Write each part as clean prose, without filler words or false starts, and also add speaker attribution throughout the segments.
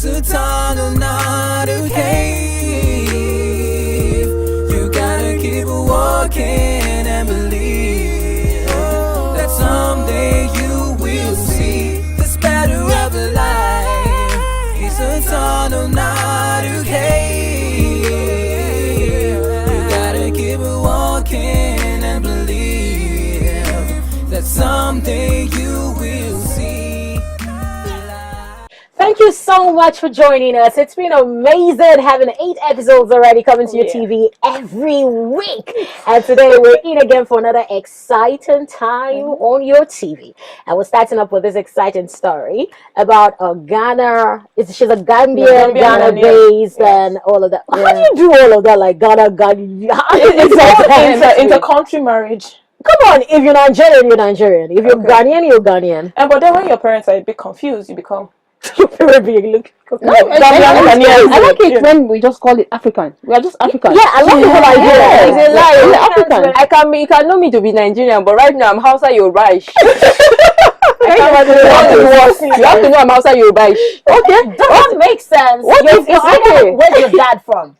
Speaker 1: It's a tunnel, not a cave. You gotta keep walking and believe that someday you will see this better of life. It's a tunnel, not a cave. You gotta keep walking and believe that someday you will see.
Speaker 2: Thank you so much for joining us. It's been amazing having 8 episodes already coming to your TV every week. And today we're in again for another exciting time on your TV. And we're starting up with this exciting story about a Ghana. She's a Gambian, Ghana-based, and all of that. How do you do all of that? Like Ghana?
Speaker 3: It's inter-country marriage.
Speaker 2: Come on, if you're Nigerian, you're Nigerian. If you're Ghanaian, you're Ghanaian.
Speaker 3: But then when your parents are a bit confused, you become...
Speaker 2: I like
Speaker 4: it when we just call it African. We are just African.
Speaker 2: Yeah, I like the whole idea.
Speaker 4: It's a lie. We're African.
Speaker 5: You can know me to be Nigerian, but right now I'm Hausa Yoruba-ish. You have to know I'm Hausa Yoruba-ish.
Speaker 2: Okay, that makes sense. Where's your dad from?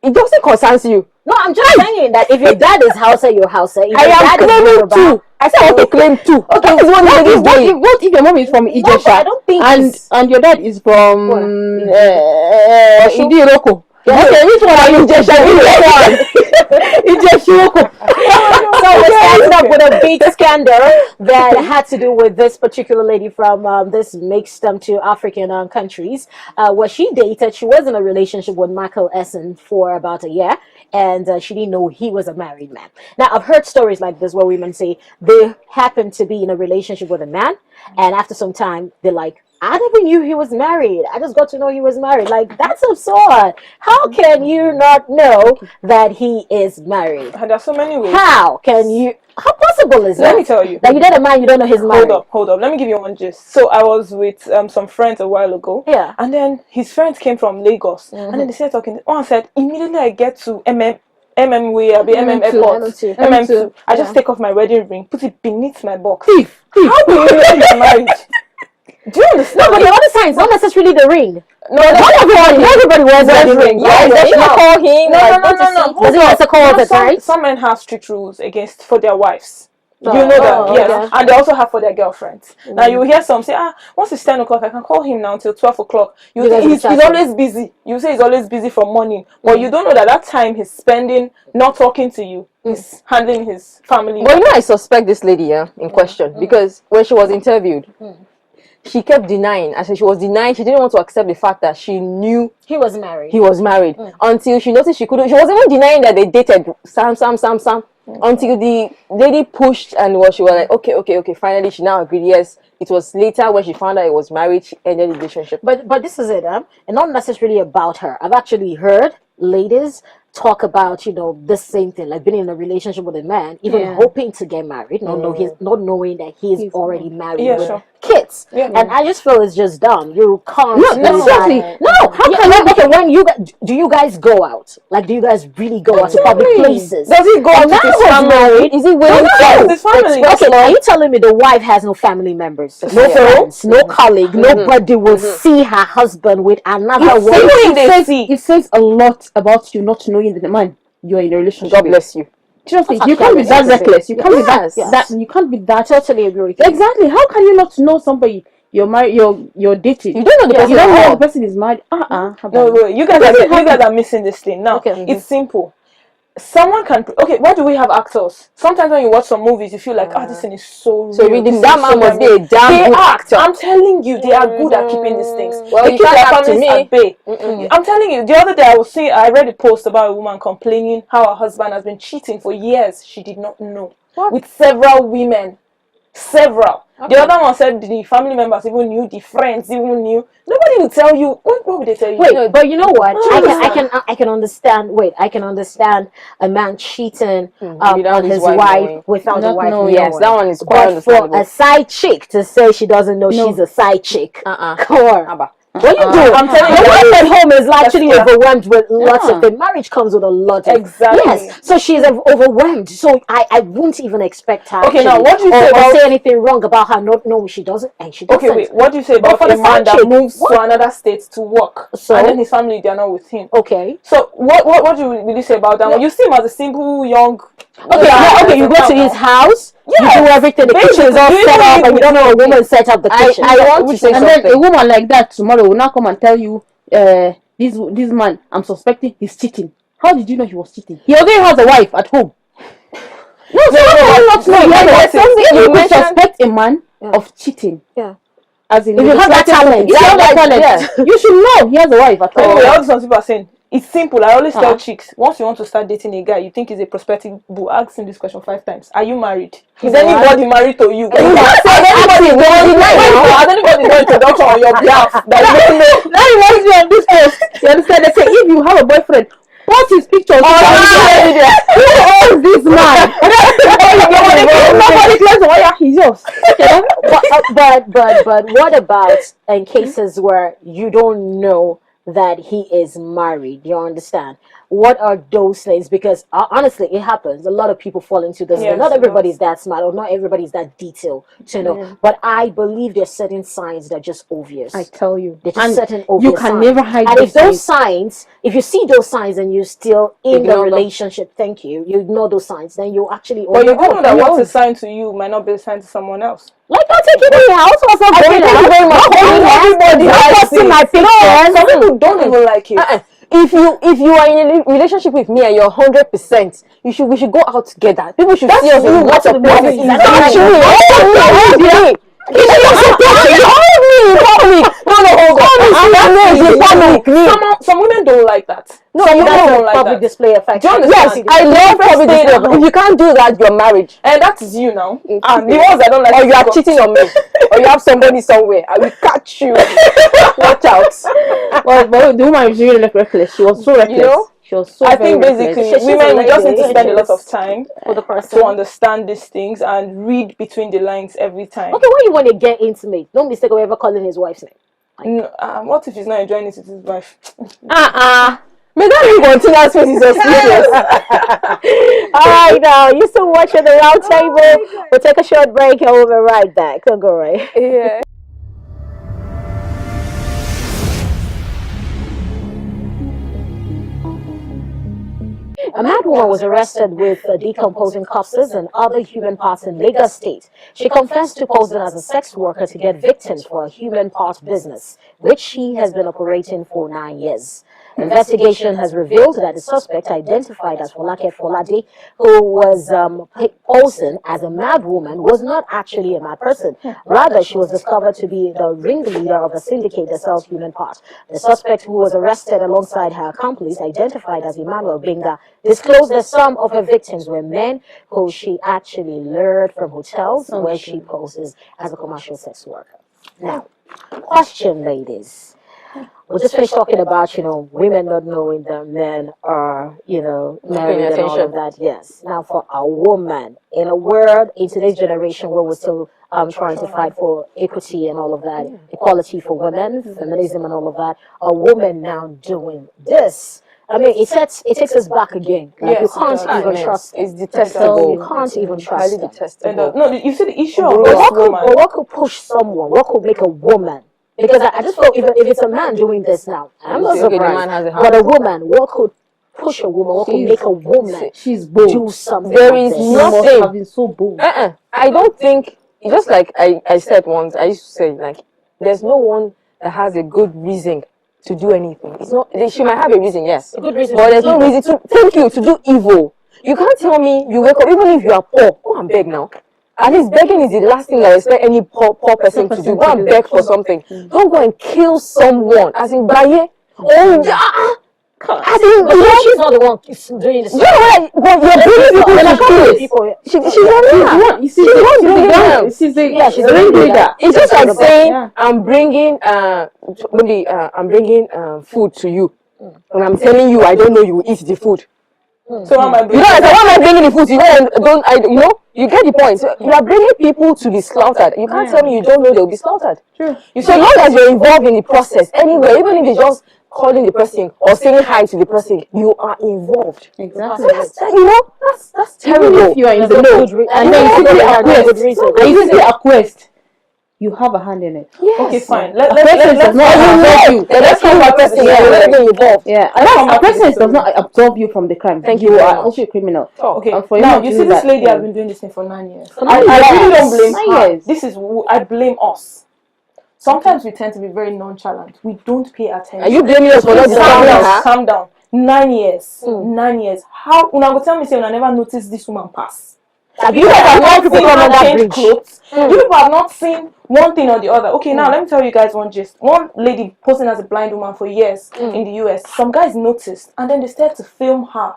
Speaker 5: It doesn't concern you.
Speaker 2: No, I'm just saying that if your dad is Hausa, you're Hausa. If
Speaker 5: I am claiming too. I said I want to claim too. Okay,
Speaker 4: what if your mom is from Ijesha?
Speaker 2: I don't think
Speaker 4: and your dad is from Idiroko?
Speaker 5: Okay, which one are you, Ijesha?
Speaker 2: So we're starting up with a big scandal that had to do with this particular lady from this mixed two African countries. Where she dated, she was in a relationship with Michael Essen for about a year. And she didn't know he was a married man. Now, I've heard stories like this where women say they happen to be in a relationship with a man. And after some time, they're like, I never knew he was married. I just got to know he was married. Like, that's absurd. How can you not know that he is married?
Speaker 3: There's so many ways.
Speaker 2: How possible is that?
Speaker 3: Let me tell you.
Speaker 2: That you date a man, you don't know he's married.
Speaker 3: Hold up. Let me give you one gist. So I was with some friends a while ago.
Speaker 2: Yeah.
Speaker 3: And then his friends came from Lagos. And then they started talking. One said, immediately I get to MM airport. MM2. I just take off my wedding ring, put it beneath my box.
Speaker 2: Thief.
Speaker 3: How do you know you're married? Do you understand?
Speaker 2: No, but the other signs, not necessarily the ring.
Speaker 3: No,
Speaker 2: everybody wears wedding ring.
Speaker 5: Yeah, they should call him.
Speaker 3: No.
Speaker 2: Does he have to call the time?
Speaker 3: Some men have strict rules for their wives. You know that, yes. Okay. And they also have for their girlfriends. Now you will hear some say, once it's 10 o'clock, I can call him now until 12 o'clock. You say he's always busy. You say he's always busy from morning. But you don't know that time he's spending not talking to you. He's handling his family.
Speaker 5: But I suspect this lady in question because when she was interviewed, she kept denying. I said she was denying. She didn't want to accept the fact that she knew
Speaker 2: he was married.
Speaker 5: Until she noticed she couldn't. She wasn't even denying that they dated. Sam. Until the lady pushed and she was like, okay. Finally, she now agreed. Yes, it was later when she found out he was married. She ended the relationship.
Speaker 2: But this is it, and not necessarily about her. I've actually heard ladies talk about the same thing, like being in a relationship with a man, even hoping to get married, not knowing that he's already married with kids. And I just feel it's just dumb. You can't.
Speaker 4: No, exactly.
Speaker 2: No, how can you? Okay, when do you guys go out? Like, do you guys really go out to public places?
Speaker 3: Does he go out with his family?
Speaker 2: Is he willing to
Speaker 3: his family?
Speaker 2: Okay, now are you telling me the wife has no family members, no friends, no colleague, nobody will see her husband with another woman?
Speaker 4: It says a lot about you not knowing that the man you're in a relationship.
Speaker 5: God bless you.
Speaker 4: Seriously, you can't be that reckless. You can't be that. You can't be that.
Speaker 2: Totally agree with you.
Speaker 4: Exactly. How can you not know somebody you're married? You're dating.
Speaker 5: You don't know the person.
Speaker 4: You don't know the person is married.
Speaker 3: No, wait. You guys are missing this thing. Now it's simple. Someone can. Okay, why do we have actors? Sometimes when you watch some movies, you feel like, this thing is so real.
Speaker 5: So reading that man must be a damn good actor.
Speaker 3: I'm telling you, they are good at keeping these things.
Speaker 5: Well,
Speaker 3: they
Speaker 5: you
Speaker 3: keep their
Speaker 5: can't
Speaker 3: families at bay. I'm telling you, the other day I read a post about a woman complaining how her husband has been cheating for years. She did not know. With several women. Several. Okay. The other one said the family members even knew, the friends even knew. Nobody will tell you. What would they tell you?
Speaker 2: Wait, but you know what? I can understand. Wait, I can understand a man cheating on his wife without the wife knowing.
Speaker 5: Yes, that one is quite understandable.
Speaker 2: For a side chick to say she doesn't know she's a side chick. Come on. What you do?
Speaker 3: I'm telling
Speaker 2: the
Speaker 3: you,
Speaker 2: wife at home is actually
Speaker 3: yeah.
Speaker 2: overwhelmed with lots of things. Marriage comes with a lot of
Speaker 3: Exactly.
Speaker 2: Yes, so she's overwhelmed. So I won't even expect her.
Speaker 3: Okay, now
Speaker 2: actually,
Speaker 3: what do you say
Speaker 2: or
Speaker 3: about
Speaker 2: say anything wrong about her? No, she doesn't, and she doesn't.
Speaker 3: okay, wait, what do you say
Speaker 2: But
Speaker 3: about
Speaker 2: for
Speaker 3: a
Speaker 2: the
Speaker 3: man
Speaker 2: side
Speaker 3: that
Speaker 2: chick,
Speaker 3: moves
Speaker 2: what?
Speaker 3: to another state to work
Speaker 2: So?
Speaker 3: and then his family they are not with him?
Speaker 2: Okay.
Speaker 3: So what do you really say about that one? You see him as a simple young
Speaker 2: Okay,
Speaker 3: guy
Speaker 2: okay, you go
Speaker 3: now.
Speaker 2: to his house,
Speaker 3: Yes,
Speaker 2: you do everything, the kitchen is all
Speaker 3: basically,
Speaker 2: set up, and you don't know a woman set up the kitchen.
Speaker 5: I want to say
Speaker 4: And then
Speaker 5: something.
Speaker 4: a woman like that tomorrow will now come and tell you, this man, I'm suspecting he's cheating. How did you know he was cheating? He already has a wife at home. No, not know.
Speaker 5: There's something
Speaker 4: You
Speaker 5: you
Speaker 4: could
Speaker 5: mentioned.
Speaker 4: suspect a man of cheating.
Speaker 2: Yeah.
Speaker 4: As in,
Speaker 2: If you have that talent,
Speaker 4: if you have that talent, you should know he has a wife at home.
Speaker 3: Anyway, all some people are saying it's simple. I always tell
Speaker 4: Uh-huh.
Speaker 3: chicks, once you want to start dating a guy, you think he's a prospective boo, ask him this question 5 times. Are you married? Is anybody married to you? Has anybody done introduction on your behalf that you don't know?
Speaker 4: That reminds me of this post. You understand? They say if you have a boyfriend, post his picture. Who owns this man? Nobody claims why he's yours.
Speaker 2: But what about in cases where you don't know that he is married? You understand? What are those things? Because honestly, it happens. A lot of people fall into this.
Speaker 3: Yes,
Speaker 2: Not
Speaker 3: it
Speaker 2: everybody's that smart, or not everybody's that detailed to know. But I believe there's certain signs that are just obvious.
Speaker 4: I tell you,
Speaker 2: There's just
Speaker 4: and
Speaker 2: certain obvious
Speaker 4: you can
Speaker 2: signs.
Speaker 4: never hide
Speaker 2: And
Speaker 4: those
Speaker 2: if those signs, if you see those signs and you're still in the
Speaker 5: Ignore them.
Speaker 2: relationship, thank you. You ignore those signs, then you actually.
Speaker 3: But you don't know that
Speaker 2: what
Speaker 3: what's a sign to you might not be a sign to someone else.
Speaker 2: like not taking the house or something.
Speaker 5: Thank you very much.
Speaker 3: Everybody
Speaker 2: Not
Speaker 3: likes
Speaker 2: posting
Speaker 3: it.
Speaker 2: my pictures.
Speaker 3: Some people don't even like it.
Speaker 5: If you are in a relationship with me and you're 100%, we should go out together. People should see us in lots of places. That's true.
Speaker 3: Some women don't like that.
Speaker 5: No,
Speaker 3: Some
Speaker 5: you
Speaker 3: women
Speaker 5: don't
Speaker 3: don't like
Speaker 2: Public
Speaker 3: that.
Speaker 2: display effect.
Speaker 3: Do you understand?
Speaker 5: Yes, I love public
Speaker 3: Staying at
Speaker 5: display.
Speaker 3: home.
Speaker 5: If you can't do that, you're married.
Speaker 3: And that is you now. And the ones that don't like
Speaker 5: Or
Speaker 3: it,
Speaker 5: you are
Speaker 3: go-
Speaker 5: cheating on me. Or you have somebody somewhere. I will catch you. Watch out.
Speaker 4: But the woman was really reckless. She was so reckless.
Speaker 5: You know?
Speaker 4: She was so
Speaker 3: I
Speaker 4: very
Speaker 3: think basically
Speaker 4: reckless.
Speaker 3: women we just need to
Speaker 2: lady,
Speaker 3: spend a lot
Speaker 2: yes.
Speaker 3: of time
Speaker 2: For the person.
Speaker 3: to understand these things and read between the lines every time.
Speaker 2: Okay, when you want to get intimate, don't mistake of ever calling his wife's name.
Speaker 3: What if he's not enjoying it with his wife?
Speaker 5: May that be continuous space is so serious.
Speaker 2: All right, now you still watching the round table. We'll take a short break and we'll be right back. Don't go away.
Speaker 5: Yeah.
Speaker 2: A mad woman was arrested with decomposing corpses and other human parts in Lagos State. She confessed to posing as a sex worker to get victims for a human part business, which she has been operating for 9 years. Investigation has revealed that the suspect, identified as Folake Folade, who was posing as a mad woman, was not actually a mad person. Rather, she was discovered to be the ringleader of a syndicate that sells human parts. The suspect, who was arrested alongside her accomplice, identified as Emmanuel Binga, disclosed that some of her victims were men who she actually lured from hotels where she poses as a commercial sex worker. Now, question, ladies. We just finished talking about, women not knowing that men are, married and all of that. Yes. Now, for a woman, in a world, in today's generation where we're still trying to fight for equity and all of that, equality for women, feminism and all of that, a woman now doing this. I mean, it takes us back again. Like,
Speaker 3: Yes,
Speaker 2: you can't
Speaker 3: it does.
Speaker 2: even trust them.
Speaker 5: It's detestable.
Speaker 2: So you can't even trust
Speaker 5: Highly
Speaker 2: them.
Speaker 5: detestable.
Speaker 3: No, you see the issue
Speaker 2: But
Speaker 3: of this
Speaker 2: what
Speaker 3: woman.
Speaker 2: could push someone? What could make a woman? Because I just feel if it's a man doing this now, I'm not
Speaker 5: Okay, the
Speaker 2: surprised.
Speaker 5: man has a heart.
Speaker 2: But a woman, what could push a woman? What could make a woman
Speaker 4: She's bold.
Speaker 2: do something
Speaker 5: There
Speaker 2: like
Speaker 5: is
Speaker 2: this?
Speaker 4: She must
Speaker 5: nothing.
Speaker 4: have been so bold.
Speaker 5: I don't think, just like I said once, I used to say, like, there's no one that has a good reason to do anything. It's not, she might have a reason, yes. A
Speaker 2: good reason
Speaker 5: but
Speaker 2: to
Speaker 5: there's
Speaker 2: do
Speaker 5: no
Speaker 2: evil.
Speaker 5: reason to do evil. You can't tell me you wake up, even if you are poor, go and beg now. At least begging is the last thing I expect any poor person to do. Go and beg for something. Don't go and kill someone. As in, baye. Oh, as in,
Speaker 2: She's not the one doing this.
Speaker 5: yeah, but you're bringing people
Speaker 2: She's
Speaker 5: to kill.
Speaker 2: people.
Speaker 5: She's the one.
Speaker 4: You see, she's the ringleader.
Speaker 5: It's just like saying,
Speaker 4: Yeah.
Speaker 5: I'm bringing I'm bringing food to you, and I'm telling you I don't know you will eat the food.
Speaker 3: So why am I
Speaker 5: You
Speaker 3: bringing?
Speaker 5: know, why am I bringing the food? You know, you get the point. So you are bringing people to be slaughtered. You can't tell me you don't know they'll be slaughtered.
Speaker 4: True.
Speaker 5: So long as you're involved in the process, anyway, even if it's just calling the person or saying hi to the person, you are involved.
Speaker 4: Exactly.
Speaker 5: That's
Speaker 4: Even
Speaker 5: terrible.
Speaker 4: if you are in the know, and then you simply acquiesce, you have a hand in it.
Speaker 5: Yes.
Speaker 3: Okay, fine.
Speaker 4: A person does not absolve you.
Speaker 3: Let's come back to the story.
Speaker 5: Involved.
Speaker 4: Yeah, a person does not absolve you from the crime.
Speaker 5: Thank you
Speaker 4: You
Speaker 5: very
Speaker 4: are
Speaker 5: much.
Speaker 4: also a criminal.
Speaker 3: Okay.
Speaker 4: For
Speaker 3: Now
Speaker 4: you
Speaker 3: you
Speaker 4: to
Speaker 3: see,
Speaker 4: do
Speaker 3: this
Speaker 4: that,
Speaker 3: lady has been doing this thing for 9 years.
Speaker 4: For
Speaker 3: I
Speaker 4: 9
Speaker 3: really
Speaker 4: years.
Speaker 3: don't blame
Speaker 4: 9
Speaker 3: her.
Speaker 4: years.
Speaker 3: This is I blame us. Sometimes we tend to be very nonchalant. We don't pay attention.
Speaker 5: Are you blaming us for not
Speaker 3: Calm
Speaker 5: discovering
Speaker 3: down.
Speaker 5: her?
Speaker 3: Calm down. 9 years. 9 years. How? Una go tell me say una never noticed this woman pass. You have not seen her change clothes. You people have not seen one thing or the other. Okay, now let me tell you guys one gist. One lady posing as a blind woman for years in the US. Some guys noticed and then they started to film her.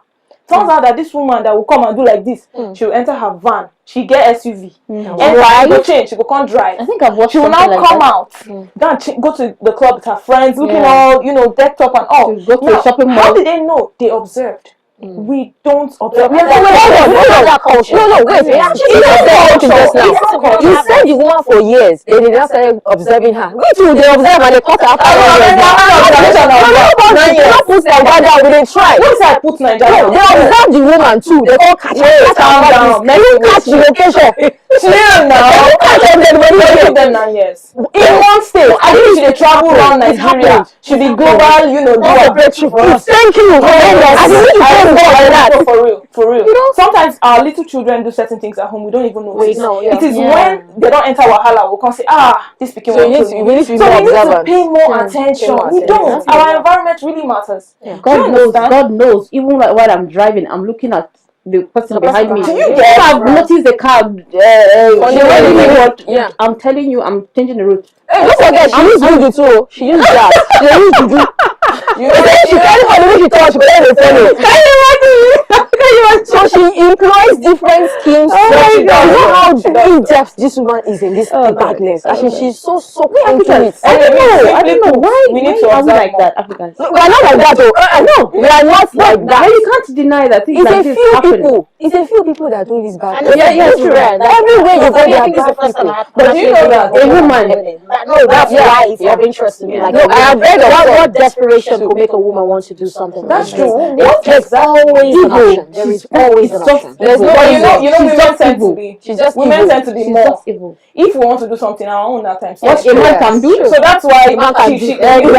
Speaker 3: Turns out that this woman that will come and do like this, she will enter her van. She get SUV. Enter, she go change. She go come drive.
Speaker 4: I think I've watched
Speaker 3: She will now
Speaker 4: something like
Speaker 3: come
Speaker 4: that.
Speaker 3: out, go to the club with her friends, looking all, decked up and all.
Speaker 4: To go to a shopping mall.
Speaker 3: How did they know? They observed. We don't observe.
Speaker 5: No, wait. You said the woman for years. They did not start observing her. Go to they observe and they cut her They try.
Speaker 3: Once I put Nigeria,
Speaker 5: They observe the woman too. They all catch her. Catch the location.
Speaker 3: chill now. Give them 9 years.
Speaker 5: In one state.
Speaker 3: I think she dey travel around Nigeria. She be global, do a breakthrough for us.
Speaker 5: Thank you.
Speaker 3: For real. Sometimes our little children do certain things at home. We don't even know. It is when they don't enter Wahala, we can say, this became
Speaker 5: So we need to
Speaker 3: pay more attention. We don't. Our environment really matters.
Speaker 4: God knows. Even while I'm driving, I'm looking at the person behind me. I've noticed the car. I'm telling you, I'm changing the route.
Speaker 5: Hey, don't forget, she used voodoo too. She used that. She used voodoo. She can't find the way she touch, but then they follow. Can you imagine? So she employs different schemes. You know how in-depth this woman is in this badness. Actually, she's so into it.
Speaker 4: I don't know why.
Speaker 3: We need to
Speaker 4: are we
Speaker 3: observe
Speaker 4: like
Speaker 3: more.
Speaker 4: that, Africans?
Speaker 5: We are not like that, though. No, we are not like that.
Speaker 4: But you can't deny that things
Speaker 5: It's
Speaker 4: like
Speaker 5: a
Speaker 4: this
Speaker 5: few
Speaker 4: happen.
Speaker 5: people. It's a few people that do this bad.
Speaker 2: True.
Speaker 5: Everywhere you go, there are bad people.
Speaker 3: But do you know that
Speaker 4: A woman.
Speaker 2: No, that's why it's of interest to me. Like,
Speaker 5: I have read
Speaker 2: what desperation could make a woman want to do something?
Speaker 3: That's
Speaker 2: like this?
Speaker 3: true.
Speaker 2: There's always an option. There is always an option.
Speaker 5: There's no
Speaker 3: But you know,
Speaker 4: She's
Speaker 3: women
Speaker 4: just
Speaker 3: tend
Speaker 4: evil.
Speaker 3: to be.
Speaker 5: She's just
Speaker 3: Women
Speaker 5: evil.
Speaker 3: tend to be
Speaker 4: She's
Speaker 3: more.
Speaker 4: just evil.
Speaker 3: If we want to do something our own that time.
Speaker 4: What a man can do.
Speaker 3: So that's why
Speaker 5: man can
Speaker 3: she
Speaker 5: do.
Speaker 4: What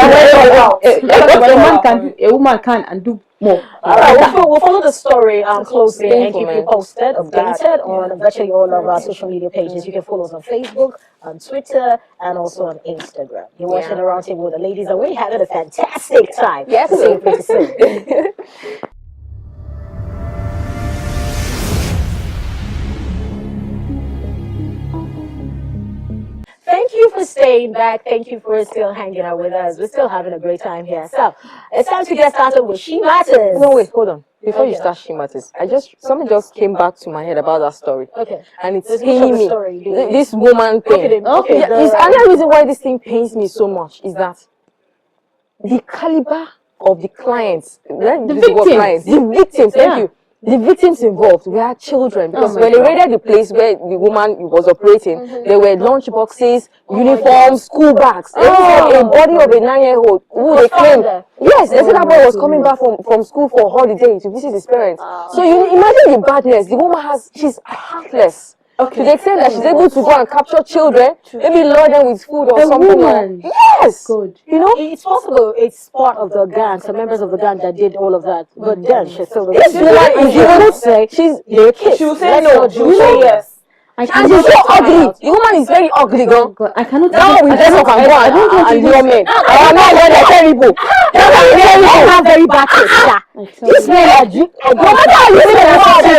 Speaker 4: a man can do, a woman can and do more.
Speaker 2: All right, we'll follow the story closely and
Speaker 5: Painful,
Speaker 2: keep you
Speaker 5: man.
Speaker 2: posted, updated on virtually all of our social media pages. You can follow us on Facebook, on Twitter, and also on Instagram. You're watching the Roundtable with the ladies, and we're having a fantastic time.
Speaker 5: Yes.
Speaker 2: See you pretty soon. Thank you for staying back. Thank you for still hanging out with us. We're still having a great time here. So it's time to get started with She Matters.
Speaker 5: No, wait, hold on. Before you start She Matters, something just came back to my head about that story.
Speaker 2: Okay.
Speaker 5: And it's
Speaker 2: Which of
Speaker 5: paining
Speaker 2: the
Speaker 5: me.
Speaker 2: story?
Speaker 5: This woman thing.
Speaker 2: Okay.
Speaker 5: It's another reason why this thing pains me so much is that the caliber of the clients, the victims, thank you. The victims involved were children because when they raided the place where the woman was operating, there were lunch boxes, uniforms, school bags. A body of a 9-year-old who they claimed. Yes, they said that boy was coming back from school for holiday to visit his parents. So you imagine the badness. The woman she's heartless. To the extent that she's able to go and capture children, maybe lure them with food or something. Yes!
Speaker 4: Good.
Speaker 2: You know, it's possible it's part of the gang, some members of the gang that did all of that. But then she's still
Speaker 5: This woman is even say they're kids.
Speaker 3: She will say no, she will say yes.
Speaker 5: And she's so ugly. The woman is very ugly, girl.
Speaker 4: God, I cannot.
Speaker 5: Now we dress up and go and your men. Our men are terrible.
Speaker 2: They have very bad taste. This man, no matter how you say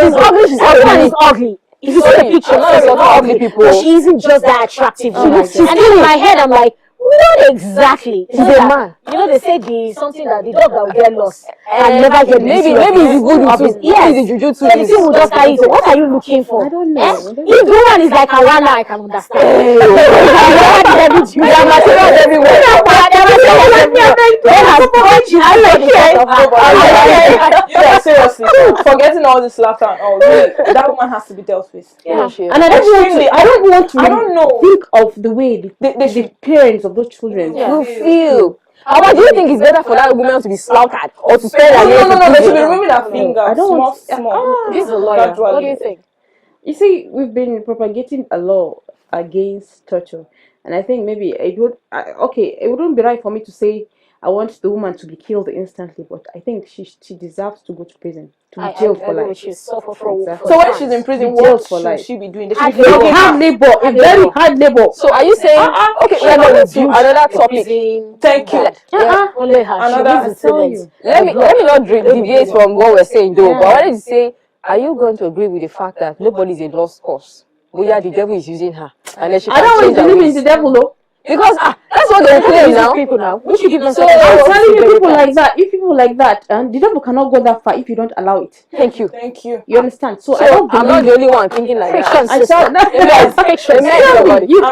Speaker 2: she's ugly, she's ugly. If you see the picture,
Speaker 5: ugly people.
Speaker 2: But she isn't just that attractive. And in my head, I'm like, not exactly.
Speaker 5: She's a man.
Speaker 2: You know, they say the something that the dog that will get lost and never get
Speaker 5: maybe it's good too.
Speaker 2: Yes.
Speaker 5: Maybe the juju too.
Speaker 2: So the thing will just carry you. What are you looking for?
Speaker 4: I don't know.
Speaker 2: If the woman is like a runner, I can understand.
Speaker 5: There are materials everywhere.
Speaker 3: Yeah, so seriously, forgetting all this laughter and all, really, that woman has to be dealt with.
Speaker 2: Yeah.
Speaker 4: And I don't want to
Speaker 3: I don't know.
Speaker 4: think of the way the parents of those children
Speaker 5: will feel. How do you think it's better for that woman to be slaughtered or to spend her years?
Speaker 3: No, they should be removing her finger.
Speaker 4: I don't want
Speaker 3: small.
Speaker 2: This is a lawyer. What do you think?
Speaker 4: You see, we've been propagating a law against torture, and I think maybe it wouldn't be right for me to say I want the woman to be killed instantly, but I think she deserves to go to prison, to be jailed for life.
Speaker 2: So
Speaker 3: when she's in prison, what should she be doing?
Speaker 4: Hard labor, very hard labor.
Speaker 5: So are you saying okay? We're going to another topic.
Speaker 3: Thank you.
Speaker 2: Only her.
Speaker 3: Another.
Speaker 5: Let me not deviate from what we're saying though. But I wanted to say, are you going to agree with the fact that nobody's a lost cause? But yeah, the devil is using her, and then she
Speaker 4: I don't believe in the devil though.
Speaker 5: Because that's what they're claiming now.
Speaker 2: People now. We should give them
Speaker 5: So
Speaker 4: I'm telling you, people like that. If people like that, and the devil cannot go that far if you don't allow it.
Speaker 5: Thank you.
Speaker 4: You understand? So
Speaker 5: I'm not the only one thinking like that.
Speaker 4: I thought that you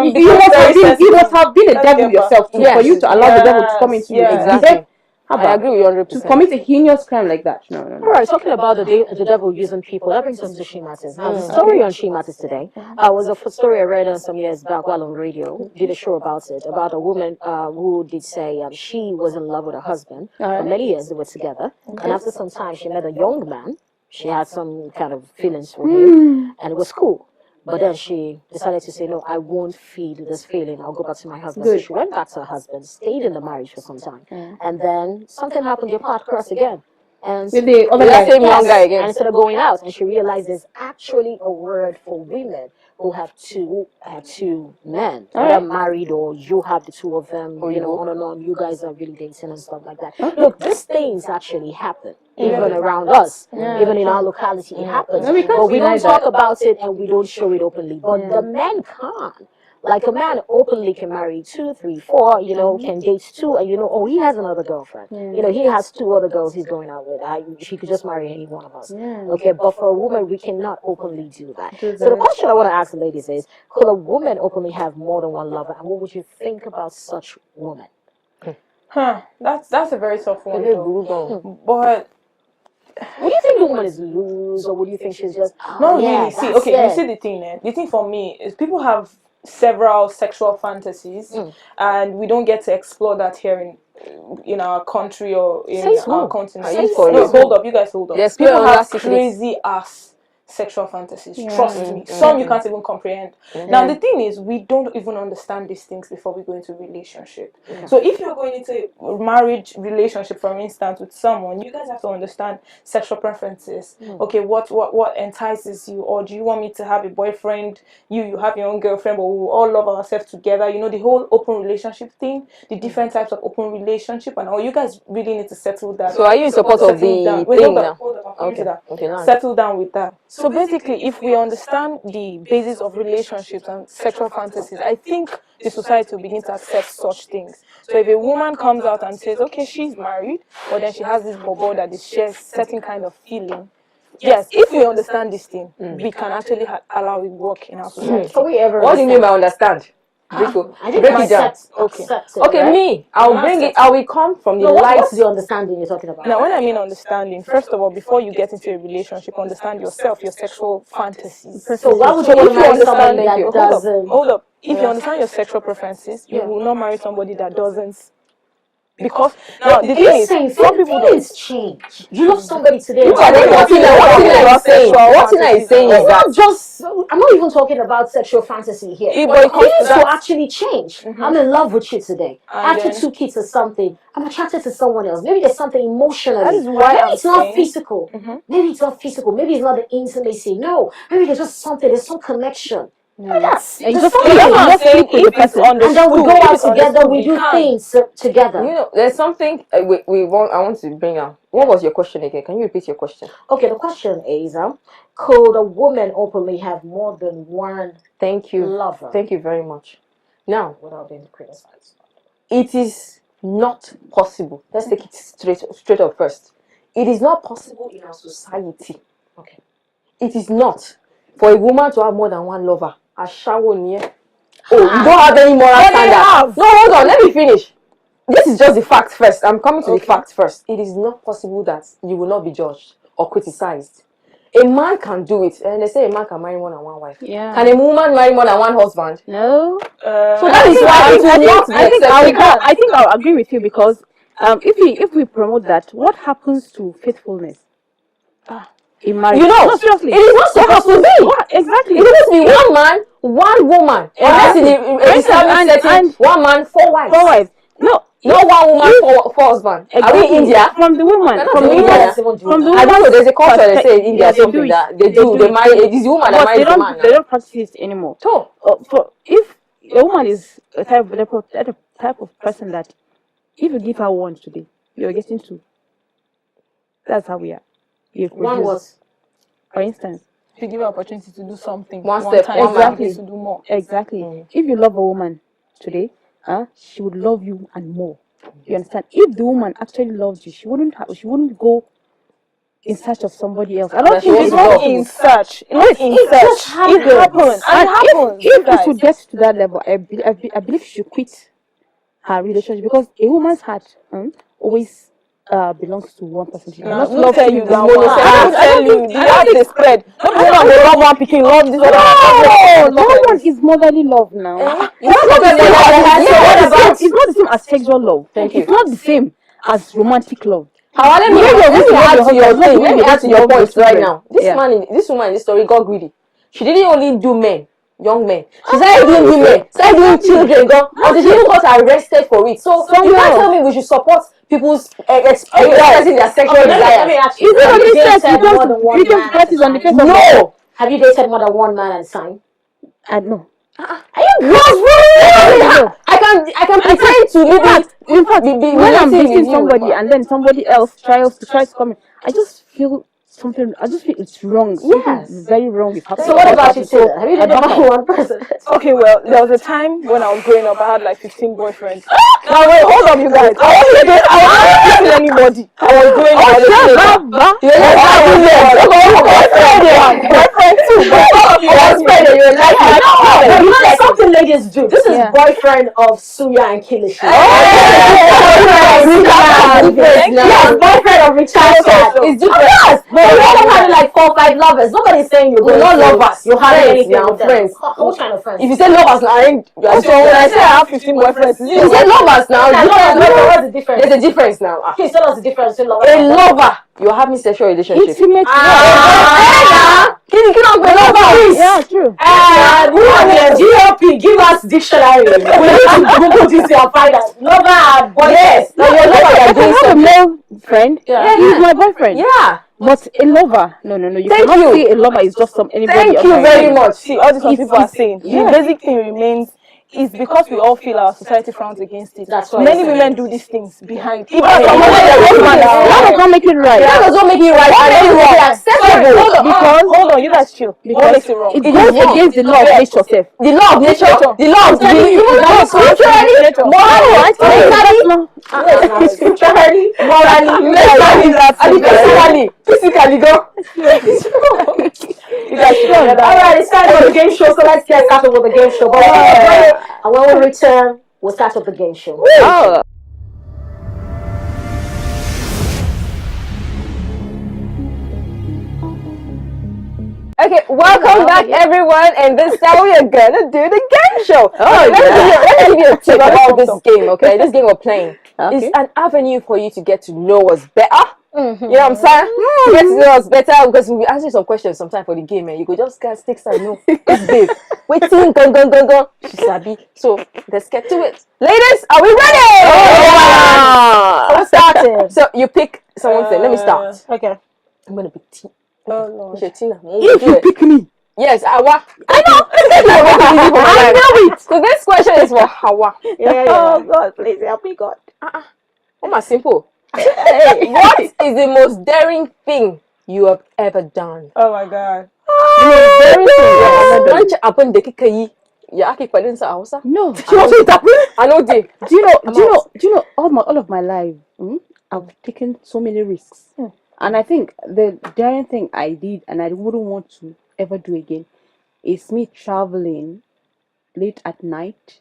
Speaker 4: must have been a devil yourself too, for you to allow the devil to come into you.
Speaker 5: Exactly. I agree with you 100%.
Speaker 4: To commit a heinous crime like that. No.
Speaker 2: All right, talking about the devil using people, that brings us to She Matters. Now, the story on She Matters today was a story I read some years back while on radio. Did a show about it, about a woman who did say she was in love with her husband. For many years they were together. And after some time, she met a young man. She had some kind of feelings for him, and it was cool. But then she decided to say, no, I won't feel this feeling. I'll go back to my husband. So she went back to her husband, stayed in the marriage for some time. And then something happened, their path crossed again. And
Speaker 4: with the other
Speaker 5: guy again.
Speaker 2: And instead of going out, and she realized there's actually a word for women who have two men. They're married, or you have the two of them, on and on. You guys are really dating and stuff like that. Look, these things actually happen. Even around us, even in our locality, it happens. But we don't talk about it and we don't show it openly. But the men can't. Like a man openly can marry 2, 3, 4, can date 2, and he has another girlfriend. He has 2 other girls he's going out with. She could just marry any one of us. Okay, but for a woman, we cannot openly do that. So the question I want to ask the ladies is, could a woman openly have more than one lover? And what would you think about such women?
Speaker 3: That's a very tough one though. But
Speaker 2: would you think the woman is loose, or would you think she's just
Speaker 3: really? See, you see the thing. The thing for me is people have several sexual fantasies, and we don't get to explore that here in our country or in our continent. Hold up, you guys hold up.
Speaker 5: Yes,
Speaker 3: people have crazy ass sexual fantasies. Trust me, some you can't even comprehend. Now the thing is, we don't even understand these things before we go into a relationship. So if you're going into a marriage relationship, for instance, with someone, you guys have to understand sexual preferences. Okay, what entices you? Or do you want me to have a boyfriend? You have your own girlfriend, but we will all love ourselves together. The whole open relationship thing, the different types of open relationship, and all. You guys really need to settle that.
Speaker 5: So are you in support of the thing now?
Speaker 3: Okay, settle down with that. So basically, if we understand the basis of relationships and sexual fantasies, I think the society will begin to accept such things. So if a woman comes out and says, okay, she's married, but then she has this bobo that shares certain kind of feeling, yes, if we understand this thing, we can actually allow it work in our society.
Speaker 5: What do you mean by understand? Break it down. Okay,
Speaker 2: right?
Speaker 5: me, I'll bring it. I will come from the light.
Speaker 2: What's the understanding you're talking about?
Speaker 3: Now, when I mean understanding, first of all, before you get into a relationship, understand yourself, your sexual fantasies.
Speaker 2: So why would you want to marry somebody that doesn't?
Speaker 3: Hold up. If you understand your sexual preferences, you will not marry somebody that doesn't. Because now the thing is, some people don't
Speaker 2: change. You love somebody today.
Speaker 5: What I'm saying is that
Speaker 2: just. I'm not even talking about sexual fantasy here.
Speaker 3: But
Speaker 2: things will actually change. I'm in love with you today. After 2 kids or something, I'm attracted to someone else. Maybe there's something emotional.
Speaker 3: That is why
Speaker 2: maybe it's not physical. Maybe it's not physical. Maybe it's not the intimacy. No. Maybe there's just something. There's some connection. Yes,
Speaker 3: and then we go out together, we do things together.
Speaker 5: There's something I want to bring out. What was your question again? Can you repeat your question?
Speaker 2: Okay, the question is, could a woman openly have more than one lover?
Speaker 5: Thank you very much. Now,
Speaker 2: without being criticized,
Speaker 5: it is not possible. Let's take it straight up first. It is not possible in our society.
Speaker 2: Okay,
Speaker 5: it is not for a woman to have more than one lover. You don't have any moral standard. No, hold on, let me finish. This is just the fact first. I'm coming to the fact first. It is not possible that you will not be judged or criticized. A man can do it, and they say a man can marry more than one wife.
Speaker 4: Yeah.
Speaker 5: Can a woman marry more than one husband?
Speaker 4: No.
Speaker 5: So that is why it will not be acceptable.
Speaker 4: I think I'll agree with you because if we promote that, what happens to faithfulness in marriage?
Speaker 5: You know,
Speaker 4: No, seriously.
Speaker 5: it is not supposed to be.
Speaker 4: Exactly.
Speaker 5: It's supposed to be one man, one woman. Unless in the Islamic setting, one man, four wives.
Speaker 4: Four wives. No.
Speaker 5: Not one woman, four husbands. Are we in India?
Speaker 4: From the woman.
Speaker 5: From the woman. I don't know. There's a culture they say in India something that they do. They marry. It is the woman that marries the man.
Speaker 4: They don't practice it anymore.
Speaker 5: So,
Speaker 4: for if a woman is a type of person that if you give her one today, you're getting two. That's how we are.
Speaker 2: One was,
Speaker 4: for instance,
Speaker 3: If you give her opportunity to do something,
Speaker 5: One step,
Speaker 3: time,
Speaker 5: one man.
Speaker 3: to do more.
Speaker 4: exactly. If you love a woman today, she would love you and more. You understand? If the woman actually loved you, she wouldn't go in search of somebody else. I don't think
Speaker 3: It's not in search. Not in search.
Speaker 2: just happens.
Speaker 3: It happens. And it happens.
Speaker 4: If it would get to that level, I believe she should quit her relationship because a woman's heart always belongs to one person. She
Speaker 3: Now,
Speaker 4: does
Speaker 3: who
Speaker 4: not
Speaker 3: tell
Speaker 4: love
Speaker 3: you
Speaker 4: you
Speaker 3: that
Speaker 4: this
Speaker 3: one?
Speaker 4: one.
Speaker 3: I don't tell you. The heart is spread. Not the woman will love one picking, love this other.
Speaker 4: No, that one is motherly love now.
Speaker 5: It's
Speaker 4: It's not the same as sexual love.
Speaker 5: Thank you.
Speaker 4: It's not the same as romantic love.
Speaker 5: Let me add to your thing. Let me add to your point right now. This woman in this story got greedy. She didn't only do men, young men. She started doing women, started doing children. Until she even got arrested for it. So you can't tell me we should support people's expressing their sexual desires.
Speaker 2: let me ask you.
Speaker 4: Is it
Speaker 2: Have you
Speaker 4: only sex?
Speaker 2: dated more than one
Speaker 4: Because
Speaker 2: man
Speaker 4: that is on the
Speaker 2: at a
Speaker 4: face
Speaker 2: time?
Speaker 4: of
Speaker 5: No.
Speaker 2: Have you dated more than one man at a time?
Speaker 4: no.
Speaker 5: Are you gross? I can pretend to maybe
Speaker 4: In fact,
Speaker 5: be
Speaker 4: when I'm
Speaker 5: relating
Speaker 4: dating
Speaker 5: with
Speaker 4: somebody
Speaker 5: you.
Speaker 4: and then somebody else tries to come in, I just feel something. I just feel it's wrong.
Speaker 5: Yes.
Speaker 4: Something very wrong is happening.
Speaker 2: So what about you, Taylor? Have you dated more than one person?
Speaker 3: Okay, well, there was a time when I was growing up, I had like 15 boyfriends. Now, wait, hold up, you guys. I wasn't dating anybody. I was growing up. Boyfriend too.
Speaker 2: You know something ladies do. This is boyfriend of Suya and Kilishi. Yes, boyfriend of Richard.
Speaker 5: It's different.
Speaker 2: But you don't have like 4 or 5 lovers. Nobody's saying you're
Speaker 5: We're not lovers.
Speaker 2: You're having anything
Speaker 5: You're
Speaker 2: with them.
Speaker 5: friends.
Speaker 2: What kind of friends?
Speaker 5: If you say lovers now,
Speaker 3: So when I say I have 15 boyfriends,
Speaker 5: if you say lovers now,
Speaker 2: What's the difference?
Speaker 5: there's a difference now.
Speaker 2: Please tell us the difference between lovers
Speaker 5: A
Speaker 2: and
Speaker 5: lover, you're having sexual relationship.
Speaker 4: Intimate.
Speaker 5: Yeah,
Speaker 4: true.
Speaker 2: GOP, give us dictionary. We need to Google this and find out. Lover and boyfriend.
Speaker 5: Yes, now your lover,
Speaker 4: I
Speaker 5: you're doing
Speaker 4: have a
Speaker 5: something.
Speaker 4: male friend. He's my boyfriend.
Speaker 5: Yeah.
Speaker 4: But a lover, no. You
Speaker 5: Thank
Speaker 4: cannot
Speaker 5: you.
Speaker 4: say a lover is just some anybody.
Speaker 5: Thank you very much.
Speaker 3: see, all these people are saying the basic thing remains is because we all feel our society frowns against it.
Speaker 2: That's what
Speaker 3: Many
Speaker 2: I'm saying.
Speaker 3: women do these things behind.
Speaker 4: That does not make it right.
Speaker 5: That does not make it right and it will be acceptable.
Speaker 3: Because hold on, you guys chill. What makes it wrong?
Speaker 4: It goes against the law of nature self.
Speaker 5: The law of nature, the law of spirituality, morally, mentally, physically, go.
Speaker 2: Alright, it's time for the game show, so let's get started with the game show. But and when we return, we'll start with the game show.
Speaker 4: Oh.
Speaker 5: Okay, welcome back everyone, and this time we are gonna do the game show. Let me give you a tip about this game, okay? This game we're playing is an avenue for you to get to know us better. You know what I'm saying? To get to know us better, because we'll be answering some questions sometime for the game, and you go just guys take time, no, this babe, waiting, go, she's sabi. So let's get to it. Ladies, are we ready?
Speaker 2: So started.
Speaker 5: So you pick someone. Let me start.
Speaker 2: Okay.
Speaker 5: I'm gonna pick Tina.
Speaker 3: Lord.
Speaker 5: Tina.
Speaker 4: If you pick me,
Speaker 5: Yes, Hawa. I know. I know it. So this question is for Hawa.
Speaker 2: Oh God, please help me, God.
Speaker 5: What my simple? What is the most daring thing you have ever done?
Speaker 3: Oh my God.
Speaker 5: Ranch happen de kika yi. Ya ake kwadin sa Hausa?
Speaker 4: no.
Speaker 5: I know they.
Speaker 4: Do you know all of my life, I've taken so many risks. And I think the daring thing I did and I wouldn't want to ever do again is me traveling late at night.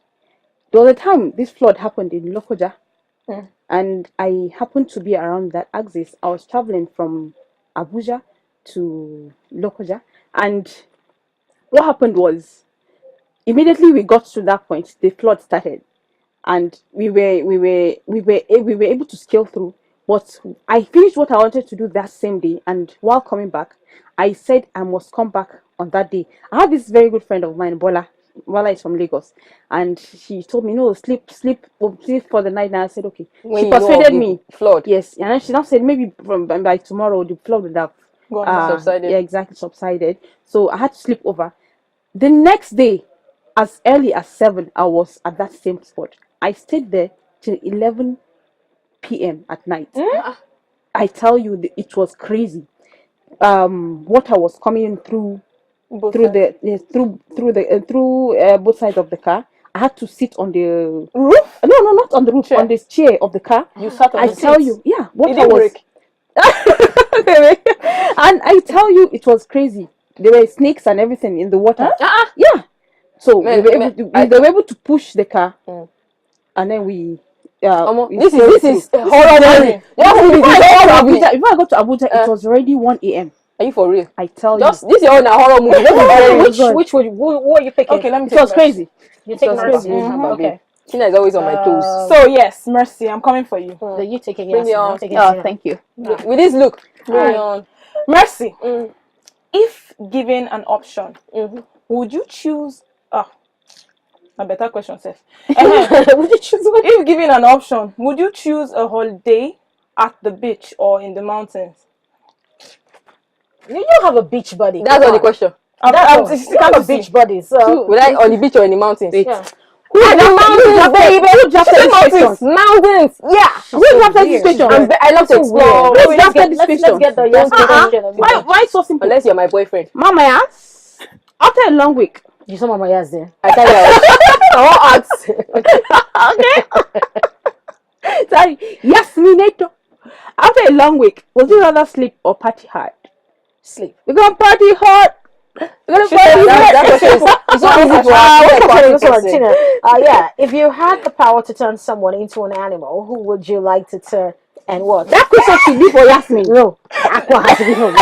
Speaker 4: There was a time this flood happened in Lokoja, and I happened to be around that axis. I was traveling from Abuja to Lokoja. And what happened was, immediately we got to that point, the flood started, and we were able to scale through. But I finished what I wanted to do that same day, and while coming back, I said I must come back on that day. I have this very good friend of mine, Bola. Bola is from Lagos, and she told me, "No, sleep for the night." And I said, "Okay."
Speaker 5: When
Speaker 4: She
Speaker 5: you know of
Speaker 4: persuaded
Speaker 5: the
Speaker 4: me.
Speaker 5: flood.
Speaker 4: Yes, and then she now said maybe from by tomorrow the flood would have
Speaker 5: Subsided.
Speaker 4: Yeah, exactly, subsided. So I had to sleep over. The next day, as early as 7, I was at that same spot. I stayed there till 11 p.m. at night. I tell you, it was crazy. Water was coming through
Speaker 3: Both
Speaker 4: through
Speaker 3: sides.
Speaker 4: through both sides of the car. I had to sit on the
Speaker 3: Roof?
Speaker 4: no, not on the roof,
Speaker 3: Chair.
Speaker 4: on this chair of the car.
Speaker 3: You sat on
Speaker 4: I
Speaker 3: the
Speaker 4: tell
Speaker 3: seats.
Speaker 4: you, yeah,
Speaker 3: It
Speaker 4: water
Speaker 3: didn't
Speaker 4: was.
Speaker 3: break.
Speaker 4: And I tell you, it was crazy. There were snakes and everything in the water. Yeah. So
Speaker 5: Man,
Speaker 4: they were able to push the car, and then we. We
Speaker 5: This
Speaker 4: sailed
Speaker 5: is
Speaker 4: through.
Speaker 5: horror movie.
Speaker 4: Before I got to Abuja, it was already 1 a.m.
Speaker 5: Are you for real?
Speaker 4: I tell
Speaker 5: Just this is all a horror movie.
Speaker 2: Which what are you picking?
Speaker 3: Okay, let me
Speaker 4: you.
Speaker 3: take
Speaker 4: It was
Speaker 3: Mercy.
Speaker 4: crazy.
Speaker 2: You take
Speaker 5: Just
Speaker 2: Mercy.
Speaker 5: crazy.
Speaker 2: Okay.
Speaker 5: Tina is always on my toes.
Speaker 3: So yes, Mercy, I'm coming for you.
Speaker 2: So you taking
Speaker 5: Bring
Speaker 2: yes?
Speaker 5: it on.
Speaker 2: I'm taking
Speaker 4: Oh,
Speaker 2: Tina.
Speaker 4: thank you.
Speaker 5: With this look, bring
Speaker 3: Alright.
Speaker 5: it on.
Speaker 3: Mercy, if given an option, would you choose? A better question, Seth.
Speaker 2: Would you choose one?
Speaker 3: If given an option, would you choose a holiday at the beach or in the mountains?
Speaker 2: You have a beach buddy.
Speaker 5: That's all the question.
Speaker 2: You have a
Speaker 3: beach.
Speaker 2: beach buddy. So
Speaker 5: Would I on the beach or in the mountains?
Speaker 2: yeah.
Speaker 5: Mountains, baby.
Speaker 4: Mountains.
Speaker 5: Mountains. Yeah.
Speaker 4: Who drafted this question?
Speaker 5: I love to explore.
Speaker 4: Who
Speaker 2: Let's
Speaker 4: drafted this
Speaker 2: let's
Speaker 4: question?
Speaker 2: get the yes question.
Speaker 4: Why so simple?
Speaker 5: Unless you're my boyfriend.
Speaker 4: Mama ass. After a long week.
Speaker 2: You saw my yes there.
Speaker 5: I tell you.
Speaker 4: Okay. Sorry. Yes, Minato. After a long week, would you rather sleep or party hard?
Speaker 2: Sleep.
Speaker 4: We're gonna party hard. We're gonna party hard.
Speaker 5: That question is so easy to answer.
Speaker 2: Tina. Yeah. If you had the power to turn someone into an animal, who would you like to turn and what?
Speaker 4: That question should be for Yasmin.
Speaker 2: No. Aqua has to be for me.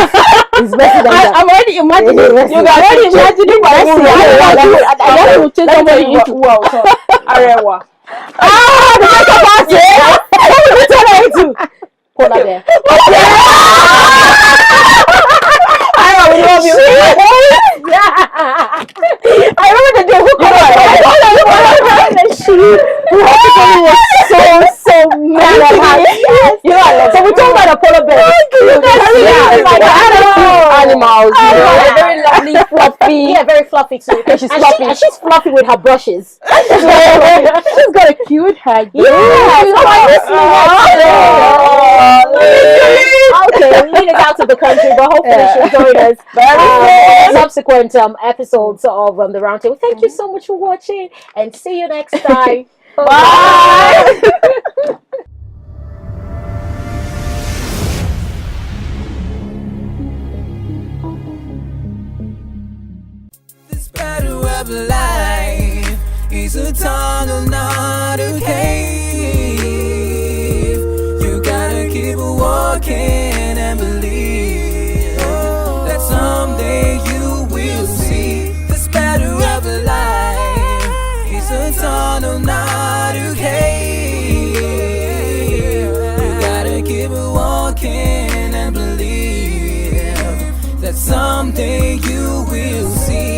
Speaker 2: It's better than that.
Speaker 4: I'm already imagining.
Speaker 2: Yes,
Speaker 4: You're
Speaker 2: yes.
Speaker 4: already imagining my movie. I want to change somebody into
Speaker 3: Arewa.
Speaker 2: The makeup artist. What would you turn her into? Polar bear.
Speaker 3: I love you.
Speaker 2: I remember the day who called her. And she was so mad at her. Yes. You know, so we talked about the polar bear.
Speaker 5: Animals. They're very lovely, fluffy.
Speaker 2: Yeah, very fluffy too. And
Speaker 5: she's fluffy.
Speaker 2: And she's fluffy with her brushes.
Speaker 4: She's got a cute head.
Speaker 2: Okay, lead us out of the country, but hopefully she'll join us subsequent episodes of the Roundtable. Thank you so much for watching, and see you next time. Bye.
Speaker 1: This battle of life is a tunnel, not a cave. You gotta keep walking and believe that someday you will see. This battle of life is a tunnel, not a cave. You gotta keep walking and believe that someday you will see.